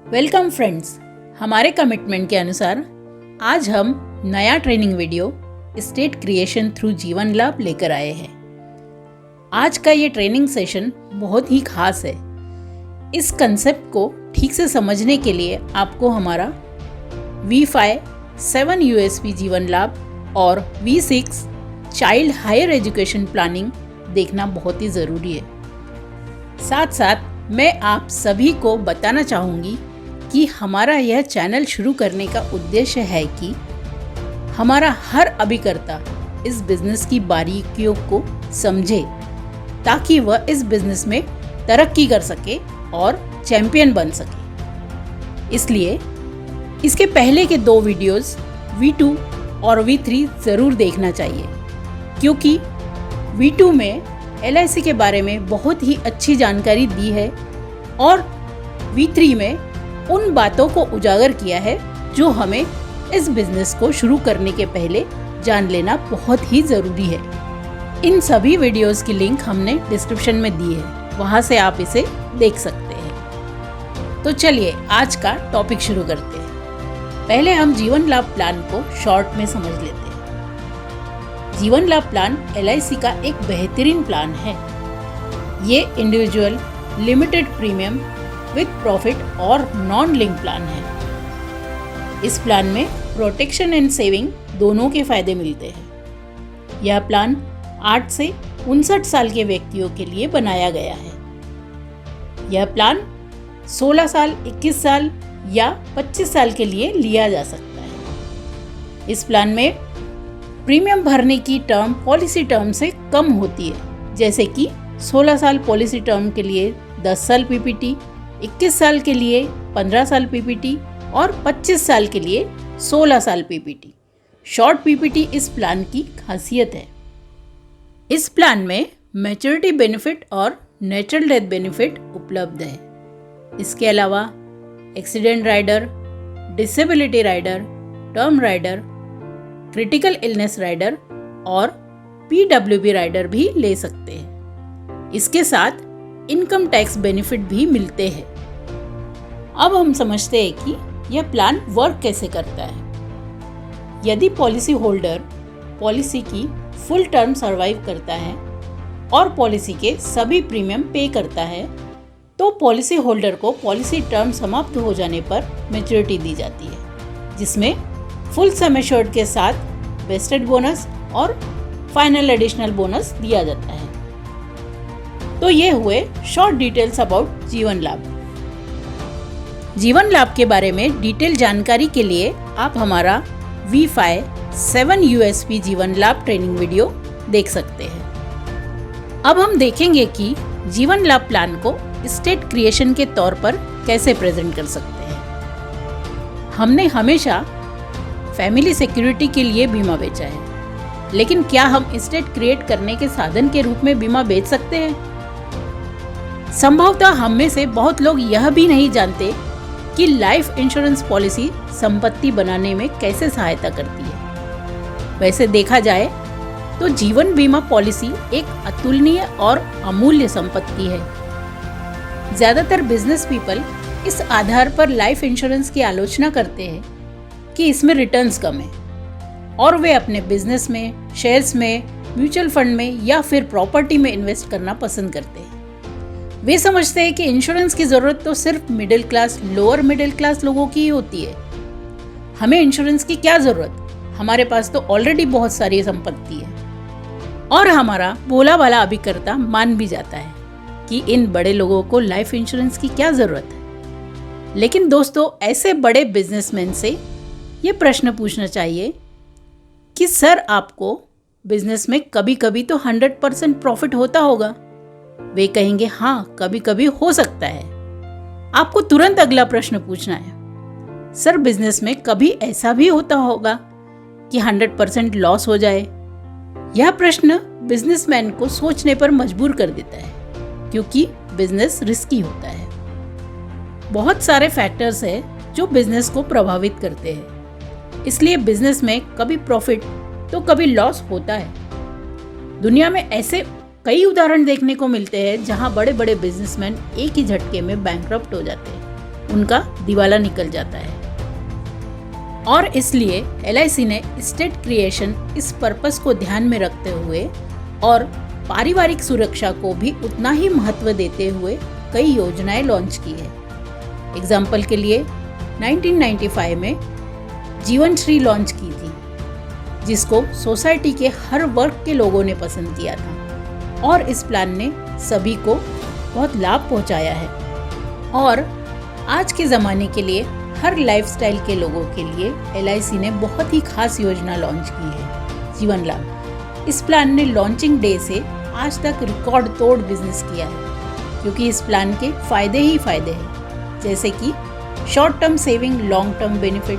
Welcome friends, हमारे commitment के अनुसार आज हम नया training video state creation through जीवन लाभ लेकर आए हैं। आज का ये ट्रेनिंग सेशन बहुत ही खास है। इस कंसेप्ट को ठीक से समझने के लिए आपको हमारा V5 7 USP जीवन लाभ और V6 child higher education planning देखना बहुत ही ज़रूरी है। साथ साथ मैं आप सभी को बताना चाहूँगी कि हमारा यह चैनल शुरू करने का उद्देश्य है कि हमारा हर अभिकर्ता इस बिज़नेस की बारीकियों को समझे ताकि वह इस बिज़नेस में तरक्की कर सके और चैंपियन बन सके। इसलिए इसके पहले के 2 वीडियोस V2 और V3 ज़रूर देखना चाहिए, क्योंकि V2 में LIC के बारे में बहुत ही अच्छी जानकारी दी है और V3 में उन बातों को उजागर किया है जो हमें इस बिज़नेस को शुरू करने के पहले जान लेना बहुत ही ज़रूरी है। इन सभी वीडियोस की लिंक हमने डिस्क्रिप्शन में दी है, वहाँ से आप इसे देख सकते हैं। तो चलिए आज का टॉपिक शुरू करते हैं। पहले हम जीवन लाभ प्लान को शॉर्ट में समझ लेते हैं। जीवन लाभ प्लान LIC का एक बेहतरीन प्लान है। ये individual limited premium with profit और नॉन लिंक प्लान है। इस प्लान में प्रोटेक्शन एंड सेविंग दोनों के फायदे मिलते हैं। यह प्लान 8 से 59 साल के व्यक्तियों के लिए बनाया गया है। यह प्लान 16 साल, 21 साल या 25 साल के लिए लिया जा सकता है। इस प्लान में प्रीमियम भरने की टर्म पॉलिसी टर्म से कम होती है, जैसे कि 16 साल पॉलिसी टर्म के लिए 10 साल PPT, 21 साल के लिए 15 साल PPT और 25 साल के लिए 16 साल PPT। शॉर्ट PPT इस प्लान की खासियत है। इस प्लान में मैच्योरिटी बेनिफिट और नेचुरल डेथ बेनिफिट उपलब्ध है। इसके अलावा accident rider, disability rider, term rider, critical illness rider और PWB राइडर भी ले सकते हैं। इसके साथ इनकम टैक्स बेनिफिट भी मिलते हैं। अब हम समझते हैं कि यह प्लान वर्क कैसे करता है। यदि पॉलिसी होल्डर पॉलिसी की फुल टर्म सर्वाइव करता है और पॉलिसी के सभी प्रीमियम पे करता है, तो पॉलिसी होल्डर को पॉलिसी टर्म समाप्त हो जाने पर मैच्योरिटी दी जाती है, जिसमें फुल सम एश्योर्ड के साथ वेस्टेड बोनस और फाइनल एडिशनल बोनस दिया जाता है। तो ये हुए शॉर्ट डिटेल्स अबाउट जीवन लाभ। जीवन लाभ के बारे में डिटेल जानकारी के लिए आप हमारा V5 7 USP जीवन लाभ ट्रेनिंग वीडियो देख सकते हैं। अब हम देखेंगे कि जीवन लाभ प्लान को स्टेट क्रिएशन के तौर पर कैसे प्रेजेंट कर सकते हैं। हमने हमेशा फैमिली सिक्योरिटी के लिए बीमा बेचा है, लेकिन क्या हम स्टेट क्रिएट करने के साधन के रूप में बीमा बेच सकते हैं? संभवतः हम में से बहुत लोग यह भी नहीं जानते कि लाइफ इंश्योरेंस पॉलिसी संपत्ति बनाने में कैसे सहायता करती है। वैसे देखा जाए तो जीवन बीमा पॉलिसी एक अतुलनीय और अमूल्य संपत्ति है। ज़्यादातर बिजनेस पीपल इस आधार पर लाइफ इंश्योरेंस की आलोचना करते हैं कि इसमें रिटर्न्स कम है और वे अपने बिजनेस में, शेयर्स में, म्यूचुअल फंड में या फिर प्रॉपर्टी में इन्वेस्ट करना पसंद करते हैं। वे समझते हैं कि इंश्योरेंस की ज़रूरत तो सिर्फ middle class, lower middle class लोगों की ही होती है। हमें इंश्योरेंस की क्या ज़रूरत, हमारे पास तो ऑलरेडी बहुत सारी संपत्ति है। और हमारा भोला भाला अभिकर्ता मान भी जाता है कि इन बड़े लोगों को लाइफ इंश्योरेंस की क्या ज़रूरत है। लेकिन दोस्तों, ऐसे बड़े बिजनेसमैन से ये प्रश्न पूछना चाहिए कि सर, आपको बिजनेस में कभी कभी तो 100% प्रॉफिट होता होगा। वे कहेंगे हाँ, कभी कभी हो सकता है। आपको तुरंत अगला प्रश्न पूछना है, सर बिजनेस में कभी ऐसा भी होता होगा कि 100% लॉस हो जाए? यह प्रश्न बिजनेसमैन को सोचने पर मजबूर कर देता है, क्योंकि बिजनेस रिस्की होता है। बहुत सारे फैक्टर्स हैं जो बिजनेस को प्रभावित करते हैं, इसलिए बिजनेस में कभी प्रॉफिट तो कभी लॉस होता है। दुनिया में ऐसे कई उदाहरण देखने को मिलते हैं जहां बड़े बड़े बिजनेसमैन एक ही झटके में बैंकरप्ट हो जाते हैं। उनका दिवाला निकल जाता है। और इसलिए LIC ने एस्टेट क्रिएशन इस पर्पस को ध्यान में रखते हुए और पारिवारिक सुरक्षा को भी उतना ही महत्व देते हुए कई योजनाएं लॉन्च की है। एग्जाम्पल के लिए 1995 में जीवन श्री लॉन्च की थी, जिसको सोसाइटी के हर वर्ग के लोगों ने पसंद किया था और इस प्लान ने सभी को बहुत लाभ पहुंचाया है। और आज के ज़माने के लिए हर लाइफस्टाइल के लोगों के लिए LIC ने बहुत ही खास योजना लॉन्च की है, जीवन लाभ। इस प्लान ने लॉन्चिंग डे से आज तक रिकॉर्ड तोड़ बिजनेस किया है, क्योंकि इस प्लान के फ़ायदे ही फ़ायदे हैं, जैसे कि short term saving, long term benefit,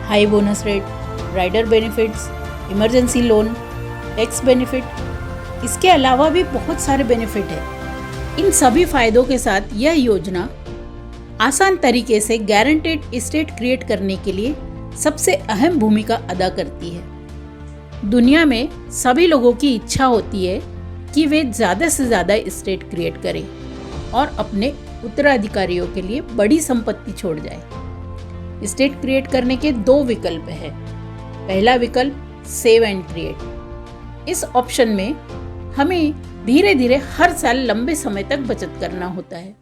high bonus rate, rider benefits, emergency loan, tax benefit. इसके अलावा भी बहुत सारे बेनिफिट हैं। इन सभी फ़ायदों के साथ यह योजना आसान तरीके से गारंटेड एस्टेट क्रिएट करने के लिए सबसे अहम भूमिका अदा करती है। दुनिया में सभी लोगों की इच्छा होती है कि वे ज़्यादा से ज़्यादा एस्टेट क्रिएट करें और अपने उत्तराधिकारियों के लिए बड़ी संपत्ति छोड़ जाए। एस्टेट क्रिएट करने के दो विकल्प हैं। पहला विकल्प सेव एंड क्रिएट। इस ऑप्शन में हमें धीरे धीरे हर साल लंबे समय तक बचत करना होता है।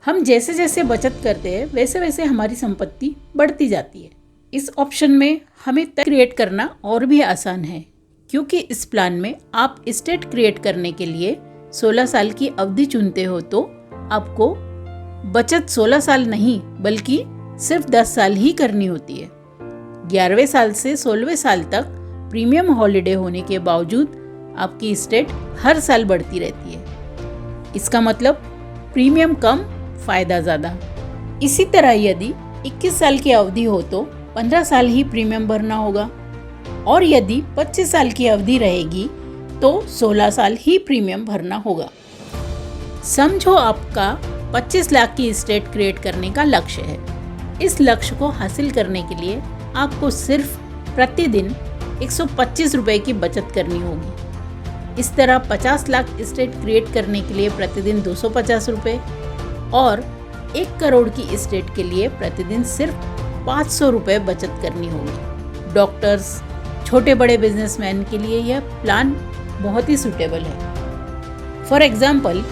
हम जैसे जैसे बचत करते हैं वैसे वैसे हमारी संपत्ति बढ़ती जाती है। इस ऑप्शन में हमें क्रिएट करना और भी आसान है, क्योंकि इस प्लान में आप एस्टेट क्रिएट करने के लिए 16 साल की अवधि चुनते हो तो आपको बचत 16 साल नहीं बल्कि सिर्फ 10 साल ही करनी होती है। 11वें साल से 16वें साल तक प्रीमियम हॉलिडे होने के बावजूद आपकी एस्टेट हर साल बढ़ती रहती है। इसका मतलब प्रीमियम कम, फायदा ज़्यादा। इसी तरह यदि 21 साल की अवधि हो तो 15 साल ही प्रीमियम भरना होगा, और यदि 25 साल की अवधि रहेगी तो 16 साल ही प्रीमियम भरना होगा। समझो आपका 25 लाख की एस्टेट क्रिएट करने का लक्ष्य है। इस लक्ष्य को हासिल करने के लिए आपको सिर्फ प्रतिदिन 125 रुपये की बचत करनी होगी। इस तरह 50 लाख एस्टेट क्रिएट करने के लिए प्रतिदिन 250 रुपये और 1 करोड़ की एस्टेट के लिए प्रतिदिन सिर्फ 500 रुपये बचत करनी होगी। डॉक्टर्स, छोटे बड़े बिजनेसमैन के लिए यह प्लान बहुत ही सूटेबल है। फॉर एग्जाम्पल,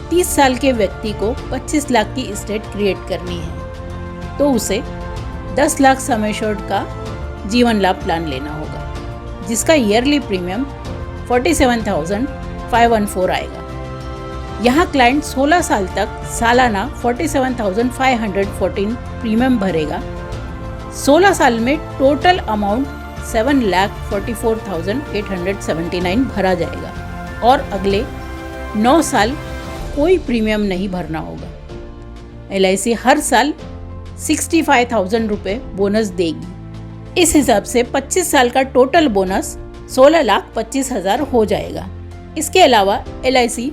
30 साल के व्यक्ति को 25 लाख की एस्टेट क्रिएट करनी है तो उसे 10 लाख सम एश्योर्ड का जीवन लाभ प्लान लेना होगा, जिसका ईयरली प्रीमियम 47,514 आएगा। यहाँ क्लाइंट 16 साल तक सालाना 47,514 प्रीमियम भरेगा। 16 साल में टोटल अमाउंट 7,44,879 भरा जाएगा और अगले 9 साल कोई प्रीमियम नहीं भरना होगा। LIC हर साल 65,000 रुपये बोनस देगी। इस हिसाब से 25 साल का टोटल बोनस 16,25,000 हो जाएगा। इसके अलावा LIC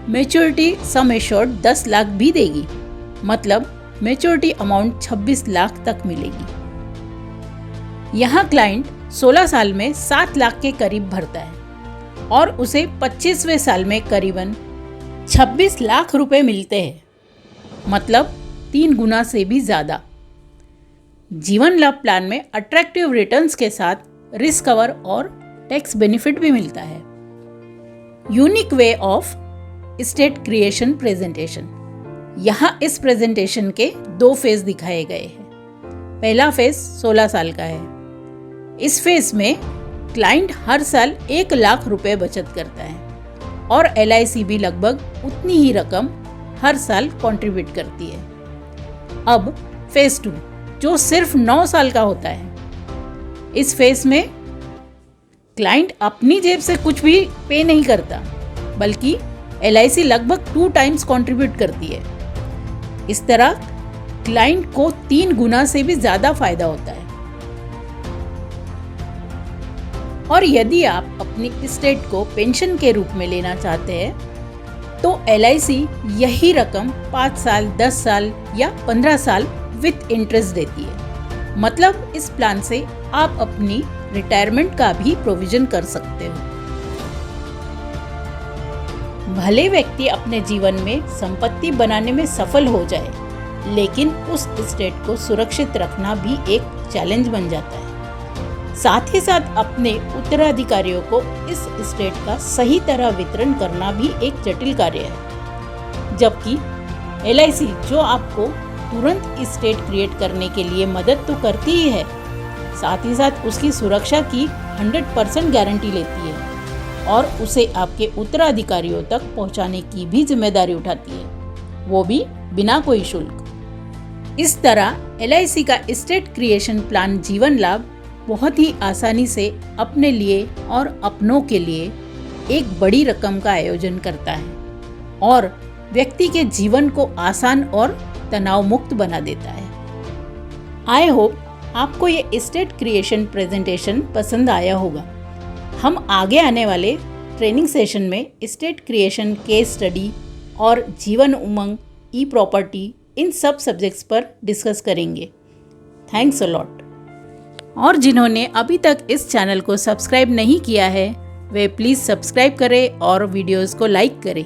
maturity sum assured 10 lakh भी देगी, मतलब मैच्योरिटी अमाउंट 26 लाख तक मिलेगी। यहाँ क्लाइंट 16 साल में 7 लाख के करीब भरता है और उसे 25वें साल में करीबन 26 लाख रुपए मिलते हैं, मतलब 3 गुना से भी ज़्यादा। जीवन लाभ प्लान में अट्रैक्टिव रिटर्न्स के साथ रिस्क कवर और टैक्स बेनिफिट भी मिलता है। Unique way of estate creation presentation. यहाँ इस प्रेजेंटेशन के 2 फेज दिखाए गए हैं। पहला फेज 16 साल का है। इस फेज में क्लाइंट हर साल 1 लाख रुपए बचत करता है और LIC भी लगभग उतनी ही रकम हर साल कंट्रीब्यूट करती है। अब फेज 2 जो सिर्फ 9 साल का होता है। इस फेज में क्लाइंट अपनी जेब से कुछ भी पे नहीं करता, बल्कि LIC लगभग 2 टाइम्स कंट्रीब्यूट करती है। इस तरह क्लाइंट को 3 गुना से भी ज्यादा फायदा होता है। और यदि आप अपनी एस्टेट को पेंशन के रूप में लेना चाहते हैं तो LIC यही रकम 5 साल, 10 साल या 15 साल विथ इंटरेस्ट देती है। मतलब इस प्लान से आप अपनी रिटायरमेंट का भी प्रोविजन कर सकते हो। भले व्यक्ति अपने जीवन में संपत्ति बनाने में सफल हो जाए, लेकिन उस स्टेट को सुरक्षित रखना भी एक चैलेंज बन जाता है। साथ ही साथ अपने उत्तराधिकारियों को इस स्टेट का सही तरह वितरण करना भी एक जटिल कार्य है। जबकि LIC जो आपको तुरंत स्टेट क्रिएट करने के लिए मदद तो करती ही है, साथ ही साथ उसकी सुरक्षा की 100% गारंटी लेती है और उसे आपके उत्तराधिकारियों तक पहुंचाने की भी जिम्मेदारी उठाती है, वो भी बिना कोई शुल्क। इस तरह LIC का स्टेट क्रिएशन प्लान जीवन लाभ बहुत ही आसानी से अपने लिए और अपनों के लिए एक बड़ी रकम का आयोजन करता है और व्यक्ति के जीवन को आसान और तनाव मुक्त बना देता है। आई होप आपको ये स्टेट क्रिएशन प्रेजेंटेशन पसंद आया होगा। हम आगे आने वाले ट्रेनिंग सेशन में स्टेट क्रिएशन केस स्टडी और जीवन उमंग, ई प्रॉपर्टी, इन सब सब्जेक्ट्स पर डिस्कस करेंगे। Thanks a lot. और जिन्होंने अभी तक इस चैनल को सब्सक्राइब नहीं किया है वे प्लीज़ सब्सक्राइब करें और वीडियोस को लाइक करें।